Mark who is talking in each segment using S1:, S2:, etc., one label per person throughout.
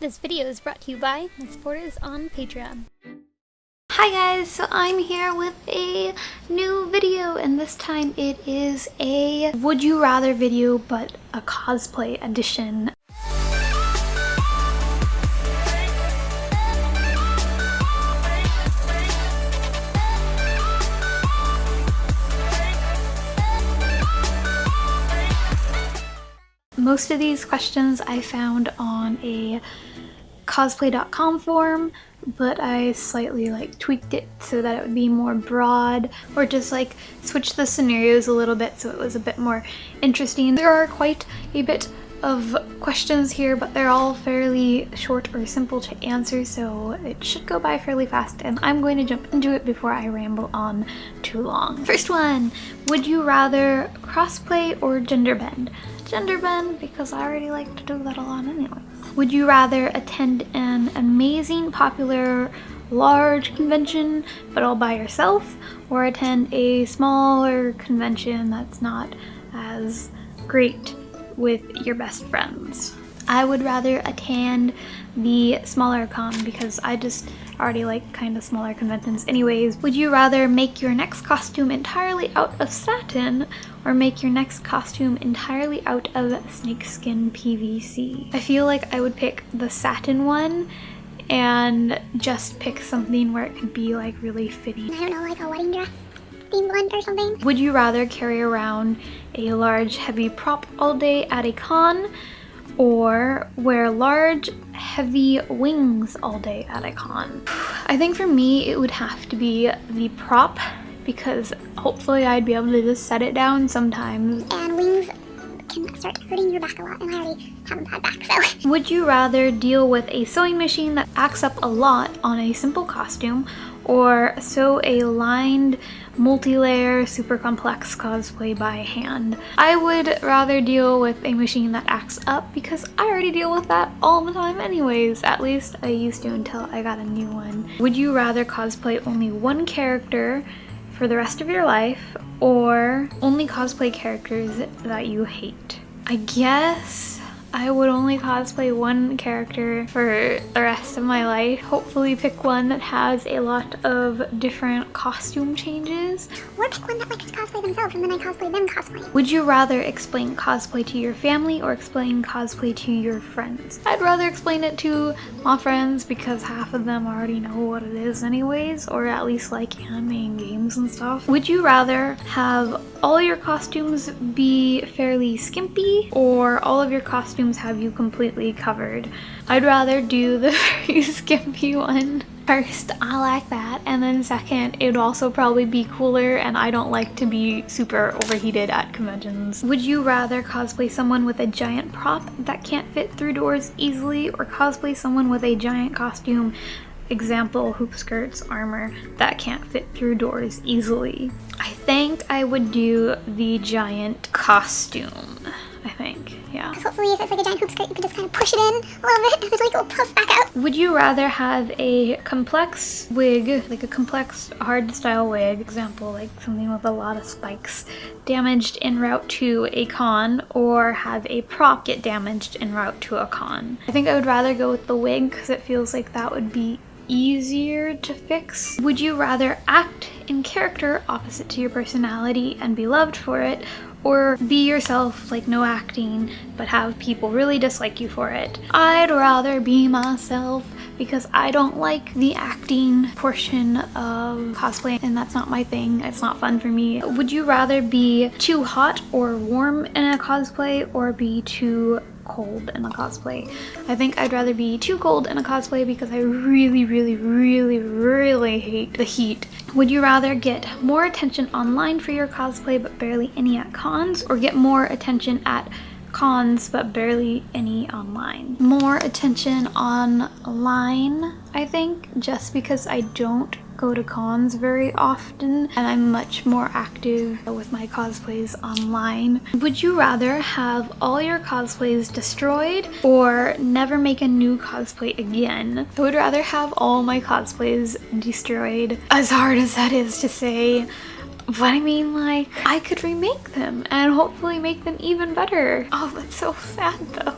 S1: This video is brought to you by my supporters on Patreon.
S2: Hi guys, so I'm here with a new video, and this time it is a would you rather video, but a cosplay edition. Most of these questions I found on a cosplay.com forum, but I slightly tweaked it so that it would be more broad, or just switch the scenarios a little bit so it was a bit more interesting. There are quite a bit of questions here, but they're all fairly short or simple to answer, so it should go by fairly fast, and I'm going to jump into it before I ramble on too long. First one, would you rather crossplay or gender bend? Gender bend, because I already like to do that a lot anyway. Would you rather attend an amazing, popular, large convention but all by yourself, or attend a smaller convention that's not as great with your best friends? I would rather attend the smaller con because I just already like kind of smaller conventions anyways. Would you rather make your next costume entirely out of satin or make your next costume entirely out of snakeskin PVC? I feel like I would pick the satin one and just pick something where it could be really fitting.
S3: I don't know, like a wedding dress themed one or something.
S2: Would you rather carry around a large heavy prop all day at a con, or wear large heavy wings all day at a con? I think for me it would have to be the prop, because hopefully I'd be able to just set it down sometimes.
S3: And wings can start hurting your back a lot, and I already have a bad back, so.
S2: Would you rather deal with a sewing machine that acts up a lot on a simple costume, or sew a lined, multi-layer, super complex cosplay by hand? I would rather deal with a machine that acts up, because I already deal with that all the time anyways. At least I used to until I got a new one. Would you rather cosplay only one character for the rest of your life, or only cosplay characters that you hate? I guess I would only cosplay one character for the rest of my life. Hopefully pick one that has a lot of different costume changes.
S3: Or pick one that likes to cosplay themselves and then I cosplay them cosplay.
S2: Would you rather explain cosplay to your family or explain cosplay to your friends? I'd rather explain it to my friends, because half of them already know what it is anyways, or at least like anime and games and stuff. Would you rather have all your costumes be fairly skimpy, or all of your costumes have you completely covered? I'd rather do the very skimpy one. First, I like that, and then second, it would also probably be cooler, and I don't like to be super overheated at conventions. Would you rather cosplay someone with a giant prop that can't fit through doors easily, or cosplay someone with a giant costume, example hoop skirts, armor, that can't fit through doors easily? I think I would do the giant costume. I think, yeah.
S3: Because hopefully if it's like a giant hoop skirt, you can just kind of push it in a little bit and it'll puff back out.
S2: Would you rather have a complex wig, like a complex hard style wig, example like something with a lot of spikes, damaged en route to a con, or have a prop get damaged en route to a con? I think I would rather go with the wig, because it feels like that would be easier to fix. Would you rather act in character opposite to your personality and be loved for it, or be yourself, like no acting, but have people really dislike you for it? I'd rather be myself, because I don't like the acting portion of cosplay, and that's not my thing. It's not fun for me. Would you rather be too hot or warm in a cosplay, or be too cold in a cosplay? I think I'd rather be too cold in a cosplay, because I really hate the heat. Would you rather get more attention online for your cosplay but barely any at cons, or get more attention at cons but barely any online? More attention online, I think, just because I don't go to cons very often, and I'm much more active with my cosplays online. Would you rather have all your cosplays destroyed, or never make a new cosplay again? I would rather have all my cosplays destroyed, as hard as that is to say. But I mean, I could remake them and hopefully make them even better. Oh, that's so sad though.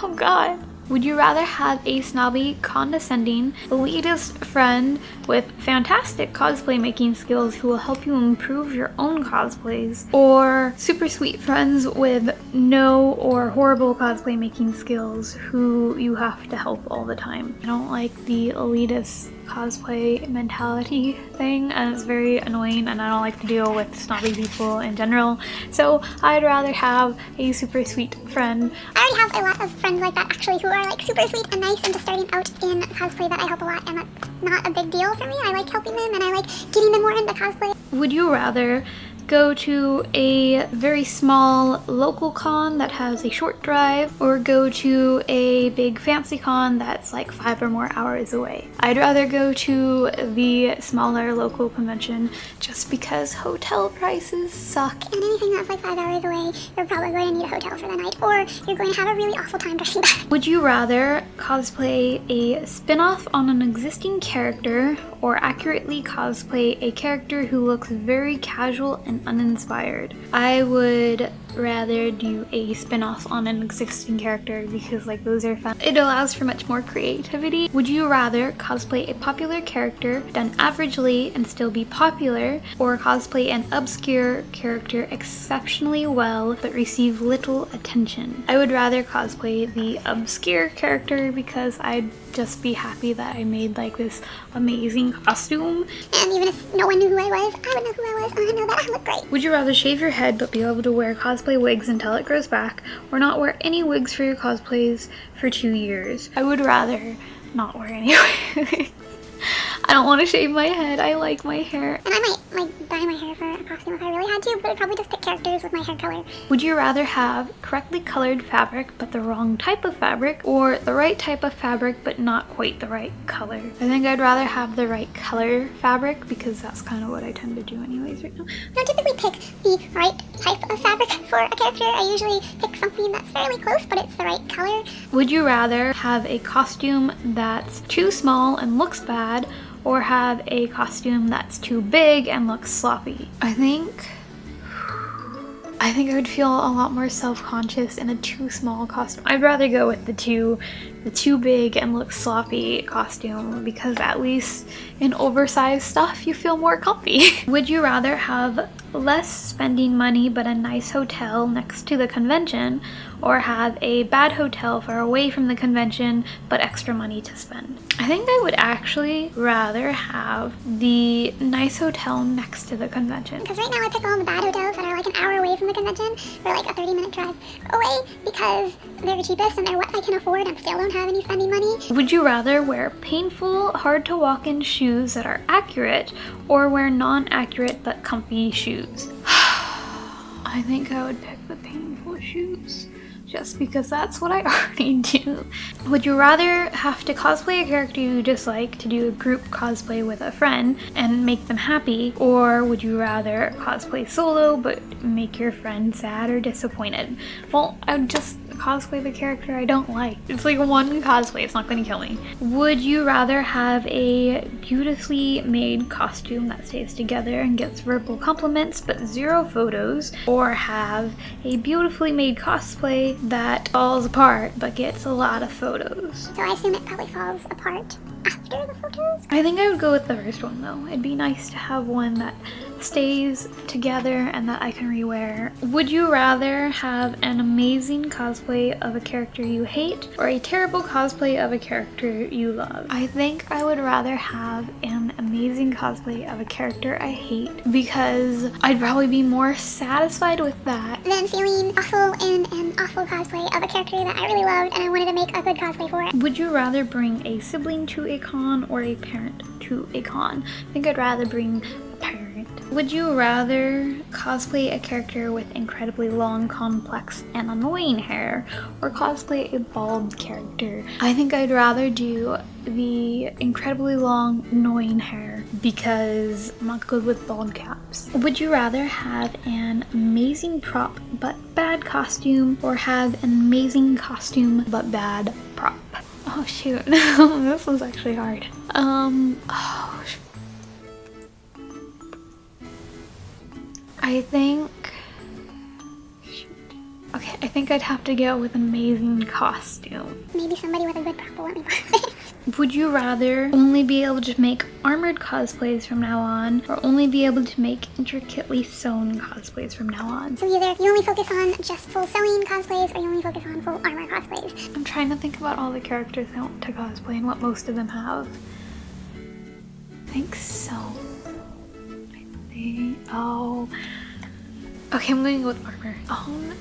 S2: Oh god. Would you rather have a snobby, condescending, elitist friend with fantastic cosplay making skills who will help you improve your own cosplays, or super sweet friends with no or horrible cosplay making skills who you have to help all the time? I don't like the elitist cosplay mentality thing, and it's very annoying, and I don't like to deal with snobby people in general, so I'd rather have a super sweet friend.
S3: I already have a lot of friends like that actually who are like super sweet and nice and just starting out in cosplay that I help a lot, and that's not a big deal for me. I like helping them and I like getting them more into cosplay.
S2: Would you rather go to a very small local con that has a short drive, or go to a big fancy con that's like 5 or more hours away? I'd rather go to the smaller local convention just because hotel prices suck.
S3: And anything that's like 5 hours away, you're probably going to need a hotel for the night, or you're going to have a really awful time dressing back.
S2: Would you rather cosplay a spin-off on an existing character, or accurately cosplay a character who looks very casual and uninspired? I would rather do a spin-off on an existing character because like those are fun. It allows for much more creativity. Would you rather cosplay a popular character done averagely and still be popular, or cosplay an obscure character exceptionally well but receive little attention? I would rather cosplay the obscure character because I'd just be happy that I made like this amazing costume.
S3: And even if no one knew who I was, I would know who I was, and I know that I look great.
S2: Would you rather shave your head but be able to wear cosplay wigs until it grows back, or not wear any wigs for your cosplays for 2 years? I would rather not wear any wigs. I don't want to shave my head. I like my hair.
S3: And I might like dye my hair for a costume if I really had to, but I'd probably just pick characters with my hair color.
S2: Would you rather have correctly colored fabric but the wrong type of fabric, or the right type of fabric but not quite the right color? I think I'd rather have the right color fabric because that's kind of what I tend to do anyways right now.
S3: I don't typically pick the right type of fabric for a character. I usually pick something that's fairly close, but it's the right color.
S2: Would you rather have a costume that's too small and looks bad, or have a costume that's too big and looks sloppy? I think I would feel a lot more self-conscious in a too small costume. I'd rather go with the too big and look sloppy costume, because at least in oversized stuff you feel more comfy. Would you rather have less spending money but a nice hotel next to the convention, or have a bad hotel far away from the convention but extra money to spend? I think I would actually rather have the nice hotel next to the convention.
S3: Because right now I pick all the bad hotels that are like an hour away from the convention, or like a 30-minute drive away, because they're the cheapest and they're what I can afford and still don't have any spending money.
S2: Would you rather wear painful, hard to walk in shoes that are accurate, or wear non-accurate but comfy shoes? I think I would pick the painful shoes, just because that's what I already do. Would you rather have to cosplay a character you dislike to do a group cosplay with a friend and make them happy, or would you rather cosplay solo but make your friend sad or disappointed? Well, I would just cosplay the character I don't like. It's like one cosplay, it's not gonna kill me. Would you rather have a beautifully made costume that stays together and gets verbal compliments but 0 photos, or have a beautifully made cosplay that falls apart but gets a lot of photos?
S3: So I assume it probably falls apart after the photos.
S2: I think I would go with the first one though. It'd be nice to have one that stays together and that I can rewear. Would you rather have an amazing cosplay of a character you hate, or a terrible cosplay of a character you love? I think I would rather have an amazing cosplay of a character I hate, because I'd probably be more satisfied with that
S3: Then feeling awful in an awful cosplay of a character that I really loved and I wanted to make a good cosplay for it.
S2: Would you rather bring a sibling to a con or a parent to a con? I think I'd rather bring a parent. Would you rather cosplay a character with incredibly long, complex, and annoying hair, or cosplay a bald character? I think I'd rather do the incredibly long, annoying hair, because I'm not good with bald caps. Would you rather have an amazing prop but bad costume, or have an amazing costume but bad prop? Oh shoot, this was actually hard. I think think I'd have to go with amazing costume.
S3: Maybe somebody with a good purple let me borrow it.
S2: Would you rather only be able to make armored cosplays from now on, or only be able to make intricately sewn cosplays from now on?
S3: So either you only focus on just full sewing cosplays, or you only focus on full armor cosplays.
S2: I'm trying to think about all the characters I want to cosplay and what most of them have. I think so. Oh. Okay, I'm going to go with armor.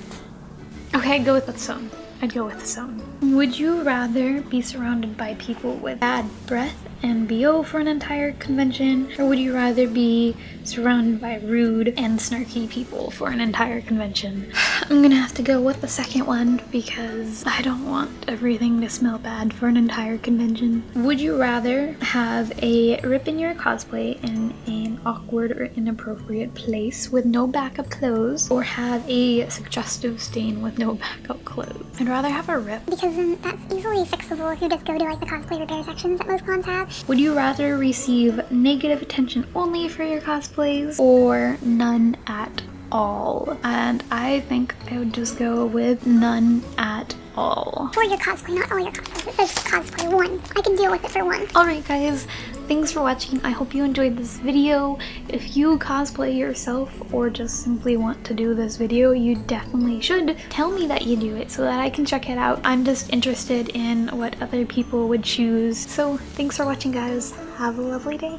S2: Okay, I'd go with sewn. I'd go with sewn. Would you rather be surrounded by people with bad breath and BO for an entire convention, or would you rather be surrounded by rude and snarky people for an entire convention? I'm gonna have to go with the second one because I don't want everything to smell bad for an entire convention. Would you rather have a rip in your cosplay in an awkward or inappropriate place with no backup clothes, or have a suggestive stain with no backup clothes? I'd rather have a rip.
S3: Because then that's easily fixable if you just go to like the cosplay repair sections that most cons have.
S2: Would you rather receive negative attention only for your cosplays, or none at all? And I think I would just go with none at all.
S3: For your cosplay, not all your cosplays. It says cosplay 1. I can deal with it for 1.
S2: Alright guys, thanks for watching. I hope you enjoyed this video. If you cosplay yourself or just simply want to do this video, you definitely should tell me that you do it so that I can check it out. I'm just interested in what other people would choose. So thanks for watching guys. Have a lovely day.